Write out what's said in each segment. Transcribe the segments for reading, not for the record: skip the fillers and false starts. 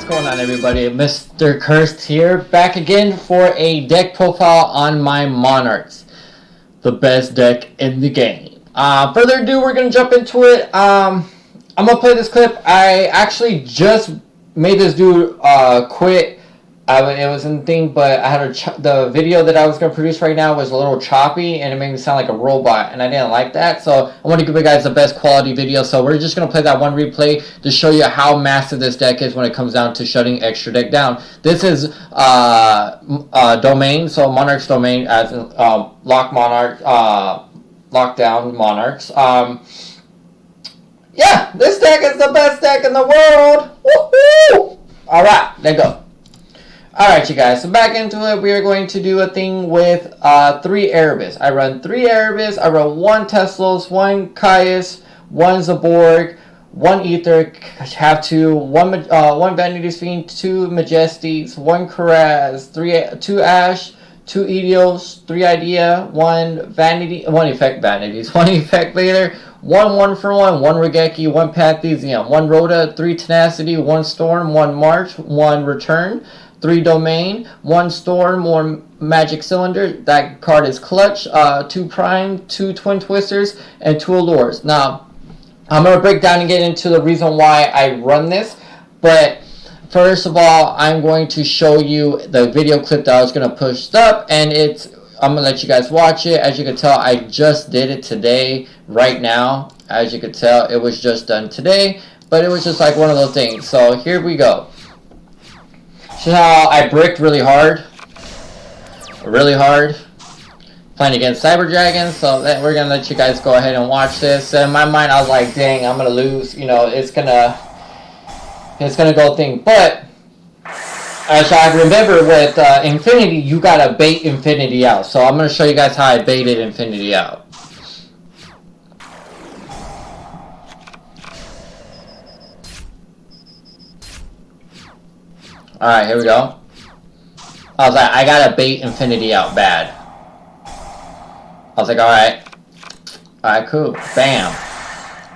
going on, everybody? Mr. Cursed here, back again for a deck profile on my Monarchs, the best deck in the game. Further ado, we're gonna jump into it. I'm gonna play this clip. I actually just made this dude quit. It was in the thing, but I had the video that I was gonna produce right now was a little choppy, and it made me sound like a robot, and I didn't like that. So I want to give you guys the best quality video. So we're just gonna play that one replay to show you how massive this deck is when it comes down to shutting extra deck down. This is domain, so Monarchs domain as in, lock Monarch, lockdown Monarchs. Yeah, this deck is the best deck in the world. Woohoo! All right, let's go. Alright, you guys, so back into it, we are going to do a thing with 3 Erebus. I run 3 Erebus, I run 1 Teslos, 1 Caius, 1 Zaborg, 1 Ether, have 2, 1 Vanity Fiend, 2 Majesties, 1 Karaz, 2 Ash, 2 Yugiohs, 3 Idea, 1 Vanity, 1 Effect Vanities, 1 Effect Vader, 1 for 1, 1 Regeki, 1 Pathesium, 1 Rhoda, 3 Tenacity, 1 Storm, 1 March, 1 Return, 3 Domain, 1 Storm, 1 Magic Cylinder. That card is clutch. 2 Prime, 2 Twin Twisters, and 2 Allures. Now, I'm going to break down and get into the reason why I run this. But first of all, I'm going to show you the video clip that I was going to push up. And I'm going to let you guys watch it. As you can tell, I just did it today, right now. As you can tell, it was just done today. But it was just like one of those things. So here we go. So how I bricked really hard, playing against Cyber Dragons. So we're gonna let you guys go ahead and watch this. In my mind, I was like, dang, I'm gonna lose. You know, it's gonna go thing. But as I remember with Infinity, you gotta bait Infinity out. So I'm gonna show you guys how I baited Infinity out. Alright, here we go. I was like, I gotta bait Infinity out bad. I was like, alright. Alright, cool. Bam.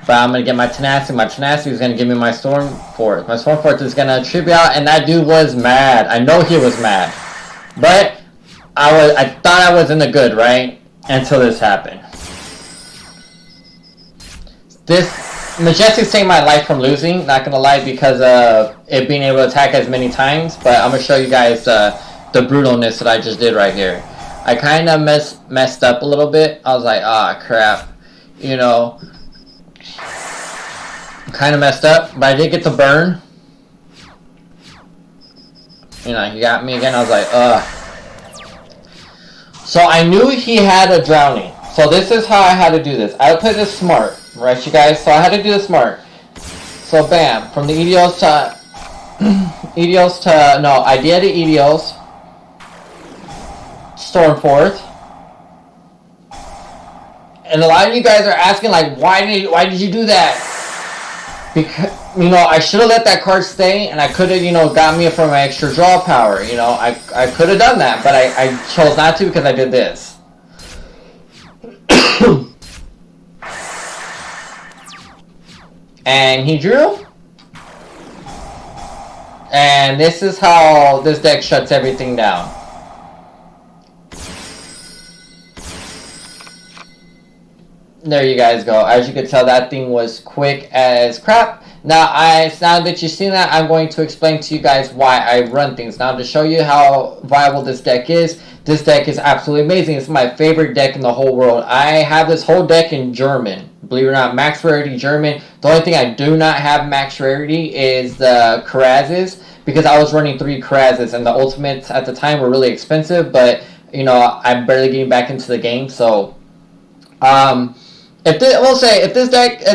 But I'm gonna get my Tenacity. My Tenacity is gonna give me my Storm Force. My Storm Force is gonna tribute out, and that dude was mad. I know he was mad. But I thought I was in the good, right? Until this happened. This Majestic saved my life from losing, not gonna lie, because of it being able to attack as many times. But I'm gonna show you guys the brutalness that I just did right here. I kind of messed up a little bit. I was like, ah, crap, you know, kind of messed up, but I did get the burn. You know, he got me again. I was like, ugh. So I knew he had a drowning. So this is how I had to do this. I played this smart. Right, you guys? So I had to do this smart. So bam, from the Yugiohs to Idea to Yugiohs, Stormforth. And a lot of you guys are asking, like, why did you do that? Because, you know, I should have let that card stay, and I could have, you know, got me from my extra draw power. You know, I could have done that, but I chose not to because I did this. And he drew. And this is how this deck shuts everything down. There you guys go. As you can tell, that thing was quick as crap. Now that you've seen that, I'm going to explain to you guys why I run things. Now, to show you how viable this deck is absolutely amazing. It's my favorite deck in the whole world. I have this whole deck in German. Believe it or not, max rarity German. The only thing I do not have max rarity is the Karazes, because I was running 3 Karazes, and the ultimates at the time were really expensive, but, you know, I'm barely getting back into the game. So if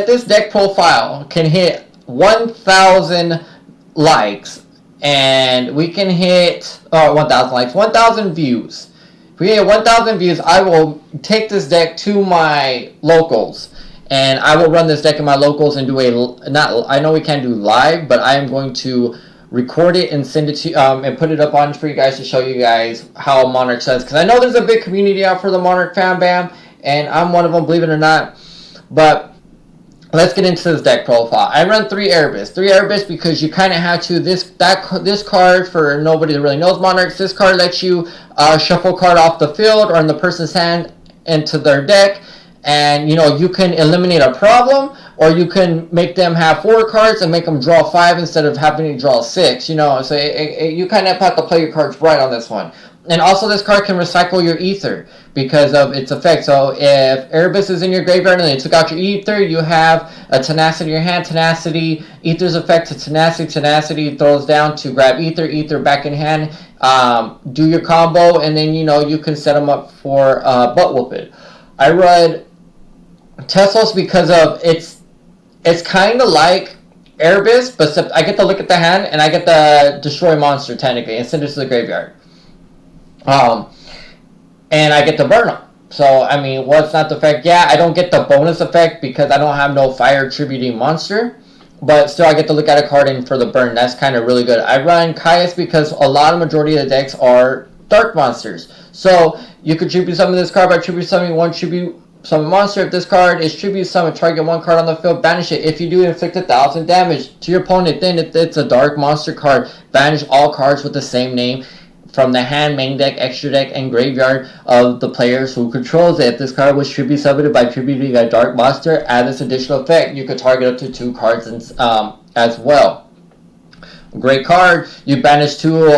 this deck profile can hit 1,000 likes, and we can hit 1,000 likes, 1,000 views. If we hit 1,000 views, I will take this deck to my locals, and I will run this deck in my locals and do I know we can't do live, but I am going to record it and send it to and put it up on for you guys to show you guys how Monarch does, because I know there's a big community out for the Monarch fan bam, and I'm one of them, believe it or not. But let's get into this deck profile. I run 3 Erebus. 3 Erebus because you kind of have to, this card, for nobody that really knows Monarchs, this card lets you shuffle a card off the field or in the person's hand into their deck. And, you know, you can eliminate a problem, or you can make them have 4 cards and make them draw 5 instead of having to draw 6, you know. So you kind of have to play your cards right on this one. And also this card can recycle your ether because of its effect. So if Erebus is in your graveyard and they took out your ether, you have a tenacity in your hand. Tenacity, ether's effect to tenacity. Tenacity throws down to grab ether. Ether back in hand. Do your combo, and then, you know, you can set them up for butt whooping. I run Teslos because of it's kind of like Erebus, but I get to look at the hand and I get to destroy monster technically and send it to the graveyard. And I get to burn them. So, I mean, what's not the effect? Yeah, I don't get the bonus effect because I don't have no fire attributing monster. But still, I get to look at a card in for the burn. That's kind of really good. I run Caius because a lot of majority of the decks are dark monsters. So, you could tribute summon this card by tribute summoning one tribute summon monster. If this card is tribute summon, target 1 card on the field, banish it. If you do, inflict 1,000 damage to your opponent, then it's a dark monster card. Banish all cards with the same name from the hand, main deck, extra deck, and graveyard of the players who controls it. If this card was tribute summoned by tributing a dark monster, add this additional effect. You could target up to 2 cards as well. Great card. You banish 2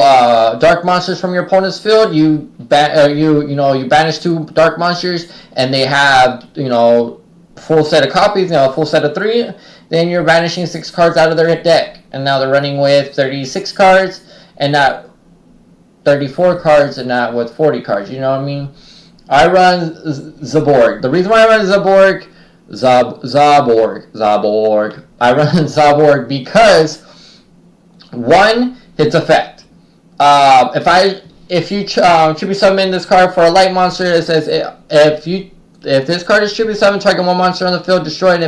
dark monsters from your opponent's field. You banish 2 dark monsters, and they have, you know, full set of copies. You know, a full set of 3. Then you're banishing 6 cards out of their deck, and now they're running with 36 cards, and not 34 cards, and not with 40 cards. You know what I mean? I run Zaborg. The reason why I run Zaborg, I run Zaborg because 1, its effect. If you tribute summon this card for a light monster, it says if this card is tribute summon, target 1 monster on the field, destroy it. And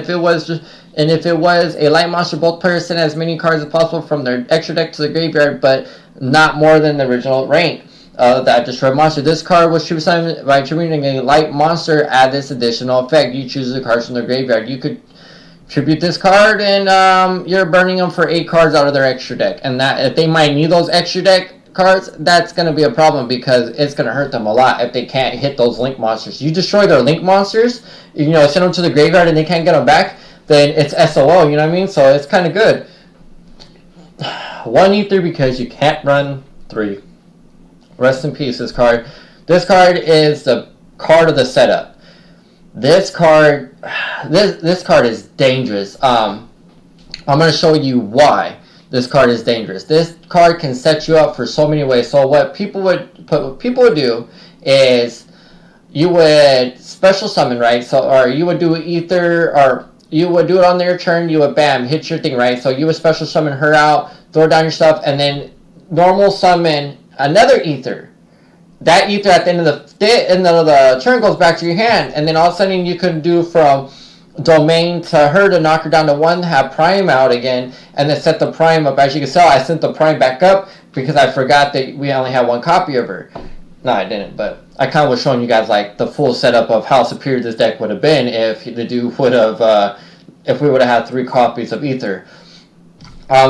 if it was a light monster, both players send as many cards as possible from their extra deck to the graveyard, but not more than the original rank that destroyed monster. This card was tribute summoned by tributing a light monster. Add this additional effect. You choose the cards from the graveyard. You could tribute this card, and you're burning them for 8 cards out of their extra deck. And that, if they might need those extra deck cards, that's going to be a problem because it's going to hurt them a lot if they can't hit those link monsters. You destroy their link monsters, you know, send them to the graveyard and they can't get them back, then it's SOL, you know what I mean? So it's kind of good. 1 ether because you can't run 3. Rest in peace, this card. This card is the card of the setup. This card is dangerous. I'm going to show you why this card is dangerous. This card can set you up for so many ways. So what people would do is you would special summon, right? So, or you would do ether, or you would do it on their turn. You would bam, hit your thing, right? So you would special summon her out, throw down your stuff, and then normal summon another ether. That ether at the end of the turn goes back to your hand, and then all of a sudden you can do from domain to her to knock her down to 1, have prime out again, and then set the prime up. As you can tell, I sent the prime back up because I forgot that we only had 1 copy of her. No, I didn't, but I kind of was showing you guys like the full setup of how superior this deck would have been if the dude would have, if we would have had 3 copies of ether.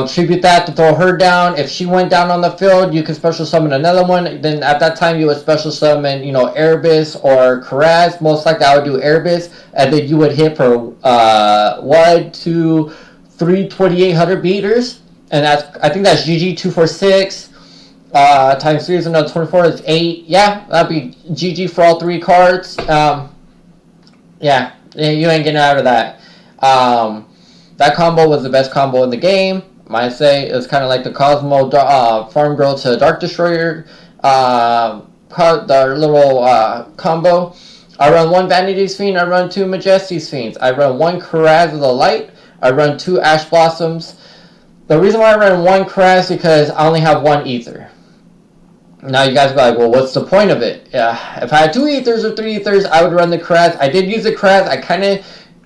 Tribute that to throw her down. If she went down on the field, you can special summon another one. Then at that time, you would special summon, you know, Erebus or Karaz. Most likely, I would do Erebus, and then you would hit for 1, 2, 3, 2,800 beaters, and I think that's GG 246 times 3 is another 24. Is 8. Yeah, that'd be GG for all 3 cards. Yeah, you ain't getting out of that. That combo was the best combo in the game. Might say it's kind of like the Cosmo Farm Girl to Dark Destroyer the little combo. I run 1 Vanity's Fiend, I run 2 Majesty's Fiends, I run 1 Karaz of the Light, I run 2 Ash Blossoms. The reason why I run 1 Karaz is because I only have 1 ether. Now you guys be like, well, what's the point of it? If I had 2 ethers or 3 ethers, I would run the Karaz. I did use the Karaz.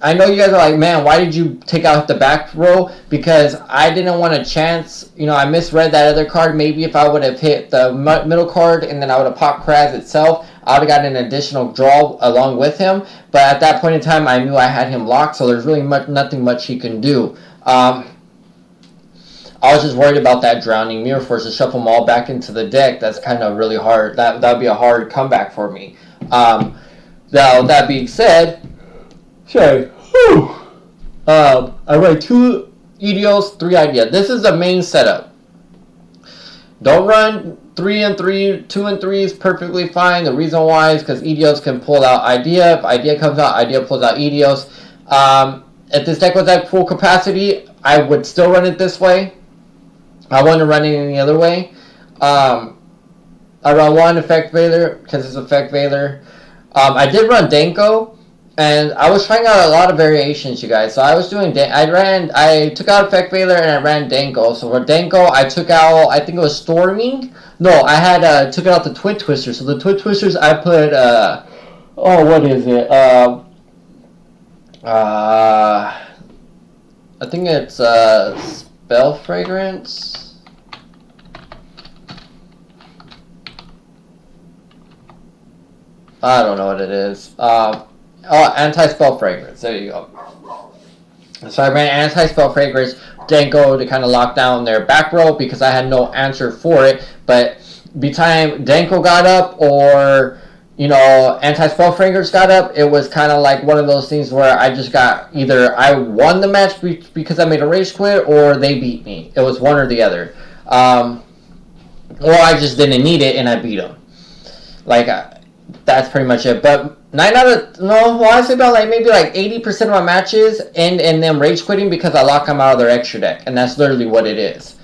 I know you guys are like, man, why did you take out the back row? Because I didn't want a chance. You know, I misread that other card. Maybe if I would have hit the middle card and then I would have popped Karaz itself, I would have gotten an additional draw along with him. But at that point in time, I knew I had him locked, so there's really nothing much he can do. I was just worried about that drowning mirror force to shuffle them all back into the deck. That's kind of really hard. That would be a hard comeback for me. Now, that being said, sorry. I run 2 Yugiohs, 3 idea. This is the main setup. Don't run 3 and 3. 2 and 3 is perfectly fine. The reason why is because Yugiohs can pull out idea. If idea comes out, idea pulls out Yugiohs. If this deck was at full capacity, I would still run it this way. I wouldn't run it any other way. I run 1 Effect Veiler because it's Effect Veiler. I did run Denko, and I was trying out a lot of variations, you guys. So I was doing, I took out Effect Veiler and I ran Denko. So for Denko, I took out, I think it was Storming. No, I had took out the Twin Twisters. So the Twin Twisters, I put, what is it? I think it's Spell Fragrance. I don't know what it is. Anti-Spell Fragrance. There you go. So I ran Anti-Spell Fragrance, Denko to kind of lock down their back row because I had no answer for it. But by the time Denko got up or, you know, Anti-Spell Fragrance got up, it was kind of like one of those things where I just got either I won the match because I made a rage quit or they beat me. It was one or the other. Or I just didn't need it and I beat them. Like, that's pretty much it. But I say about maybe 80% of my matches end in them rage quitting because I lock them out of their extra deck. And that's literally what it is.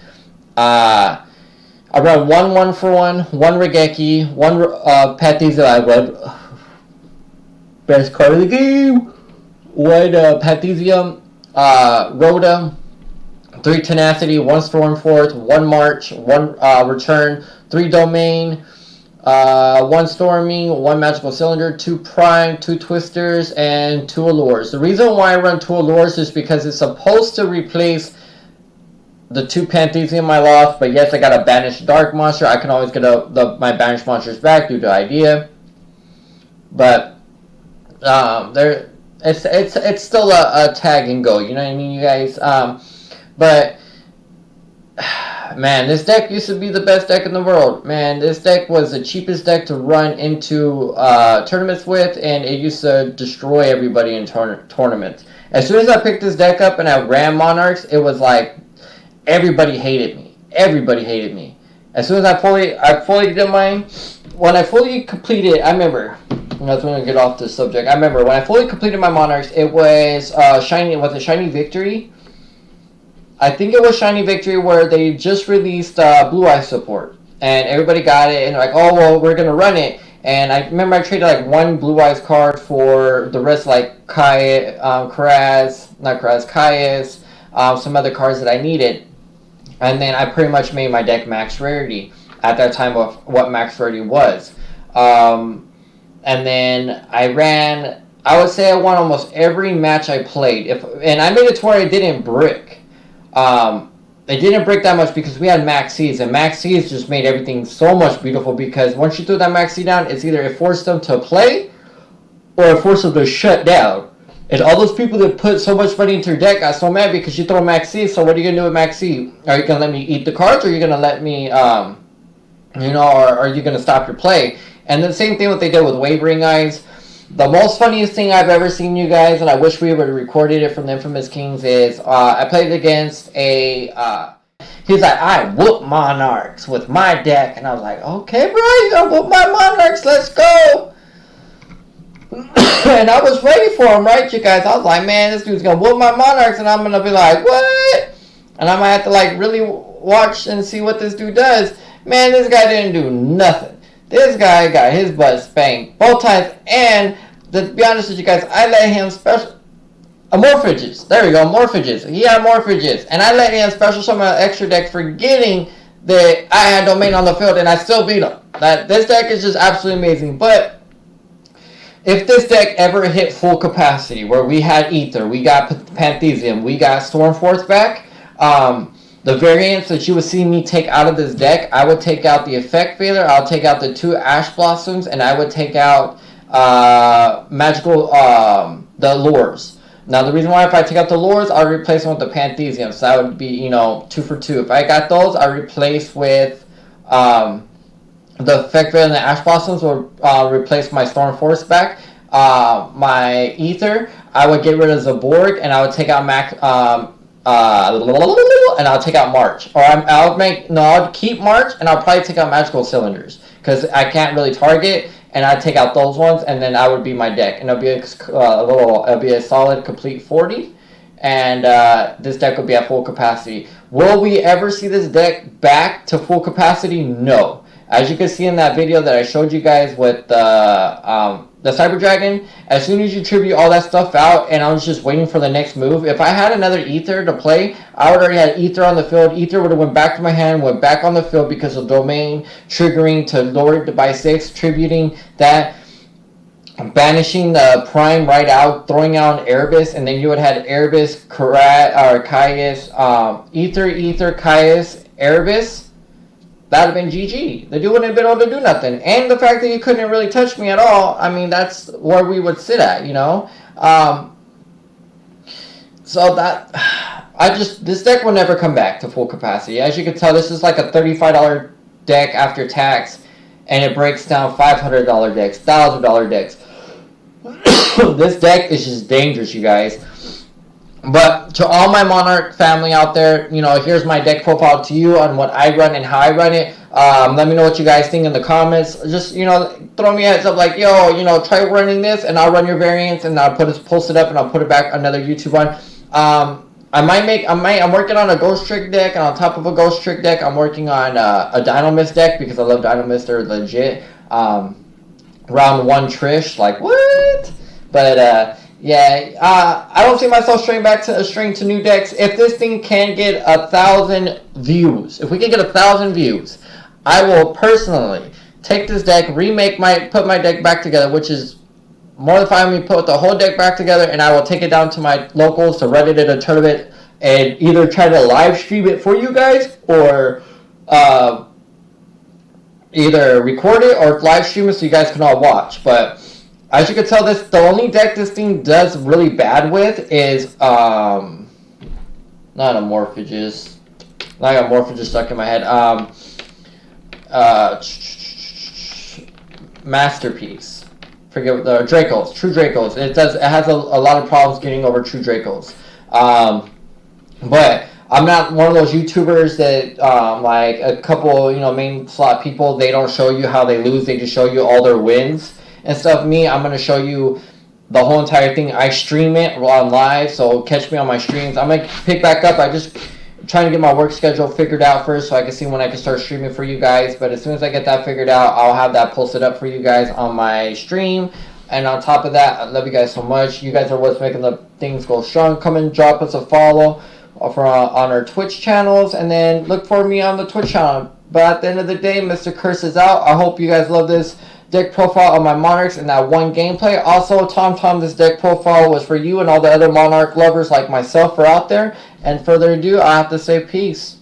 I run 1 for 1, 1 Regeki, 1 Pathizia. I run best card of the game. 1 Pathizia, Rhoda, 3 Tenacity, 1 Storm Force, 1 March, 1 Return, 3 Domain, 1 Storming, 1 Magical Cylinder, 2 Prime, 2 Twisters, and 2 Allures. The reason why I run 2 Allures is because it's supposed to replace the 2 Panthezium I lost, but yes, I got a Banished Dark Monster. I can always get my Banished Monsters back due to idea. But it's still a tag and go, you know what I mean, you guys? But man, this deck used to be the best deck in the world. Man, this deck was the cheapest deck to run into tournaments with, and it used to destroy everybody in tournaments. As soon as I picked this deck up and I ran Monarchs, it was like everybody hated me. Everybody hated me. As soon as I fully did mine, when I fully completed, I remember, that's when I get off this subject. I remember when I fully completed my Monarchs, it was Shiny Victory? I think it was Shiny Victory where they just released Blue Eye support. And everybody got it and like, oh, well, we're going to run it. And I remember I traded 1 Blue Eyes card for the rest, Kaias, some other cards that I needed. And then I pretty much made my deck max rarity at that time of what max rarity was. And then I would say I won almost every match I played. And I made it to where I didn't brick. It didn't break that much because we had Max Seeds, and Max Seeds just made everything so much beautiful because once you threw that Max Seed down, it's either it forced them to play or it forced them to shut down. And all those people that put so much money into your deck got so mad because you throw Max Seed, so what are you going to do with Max Seed? Are you going to let me eat the cards, or are you going to let me, or are you going to stop your play? And the same thing what they did with Wavering Eyes. The most funniest thing I've ever seen, you guys, and I wish we would have recorded it from the Infamous Kings, is I played against he's like, I whoop Monarchs with my deck. And I was like, okay, bro, you gonna whoop my Monarchs, let's go. And I was ready for him, right, you guys? I was like, man, this dude's gonna whoop my Monarchs, and I'm gonna be like, what? And I might have to, really watch and see what this dude does. Man, this guy didn't do nothing. This guy got his butt spanked both times, and to be honest with you guys, I let him special... Morphages. There we go, Morphages. He had Morphages, and I let him special summon an extra deck forgetting that I had Domain on the field, and I still beat him. This deck is just absolutely amazing, but if this deck ever hit full capacity, where we had Ether, we got Panthezium, we got Stormforce back, the variants that you would see me take out of this deck, I would take out the Effect Veiler, I'll take out the 2 Ash Blossoms, and I would take out magical, the Lures. Now, the reason why if I take out the Lures, I'll replace them with the Panthesium. So that would be, you know, 2 for 2. If I got those, I replace with the Effect Veiler and the Ash Blossoms will replace my Storm Force back. My Ether, I would get rid of Zaborg, and I would take out and I'll take out March. Or I'll keep March, and I'll probably take out Magical Cylinders, because I can't really target, and I'd take out those ones, and then that would be my deck. And it'll be it'll be a solid complete 40, and this deck will be at full capacity. Will we ever see this deck back to full capacity? No. As you can see in that video that I showed you guys with the Cyber Dragon, as soon as you tribute all that stuff out, and I was just waiting for the next move, if I had another Ether to play, I would already had Ether on the field. Ether would have went back to my hand, went back on the field because of Domain, triggering to lower it by 6, tributing that, banishing the Prime right out, throwing out an Erebus, and then you would have had Erebus, Caius, Ether, Caius, Erebus. That would have been GG. The dude wouldn't have been able to do nothing. And the fact that you couldn't really touch me at all, I mean, that's where we would sit at, you know? So that, this deck will never come back to full capacity. As you can tell, this is like a $35 deck after tax, and it breaks down $500 decks, $1,000 decks. This deck is just dangerous, you guys. But to all my Monarch family out there, you know, here's my deck profile to you on what I run and how I run it. Let me know what you guys think in the comments. Just, you know, throw me a heads up like, yo, you know, try running this, and I'll run your variants, and I'll post it up, and I'll put it back another YouTube run. I'm working on a Ghost Trick deck, and on top of a Ghost Trick deck, I'm working on a Dino Mist deck, because I love Dino Mist. They're legit. Round 1 Trish, like, what? But, yeah, I don't see myself straying to new decks. If this thing can get 1,000 views, if we can get 1,000 views, I will personally take this deck, put my deck back together, which is more than fine. We put the whole deck back together, and I will take it down to my locals to Reddit at a tournament, and either try to live stream it for you guys, or either record it or live stream it so you guys can all watch. But as you can tell, the only deck this thing does really bad with is, not a Morphagus. I got Morphagus stuck in my head. Masterpiece. Forget the Dracos. True Dracos. It has a lot of problems getting over True Dracos. But I'm not one of those YouTubers that, like a couple, you know, main slot people, they don't show you how they lose. They just show you all their wins and stuff. Me, I'm going to show you the whole entire thing. I stream it on live, so catch me on my streams. I'm going to pick back up. I just trying to get my work schedule figured out first, so I can see when I can start streaming for you guys. But as soon as I get that figured out, I'll have that posted up for you guys on my stream. And on top of that, I love you guys so much. You guys are what's making the things go strong. Come and drop us a follow on our Twitch channels, and then look for me on the Twitch channel. But at the end of the day, Mr. Curse is out. I hope you guys love this deck profile of my Monarchs and that one gameplay. Also, Tom, this deck profile was for you and all the other Monarch lovers like myself are out there. And further ado, I have to say peace.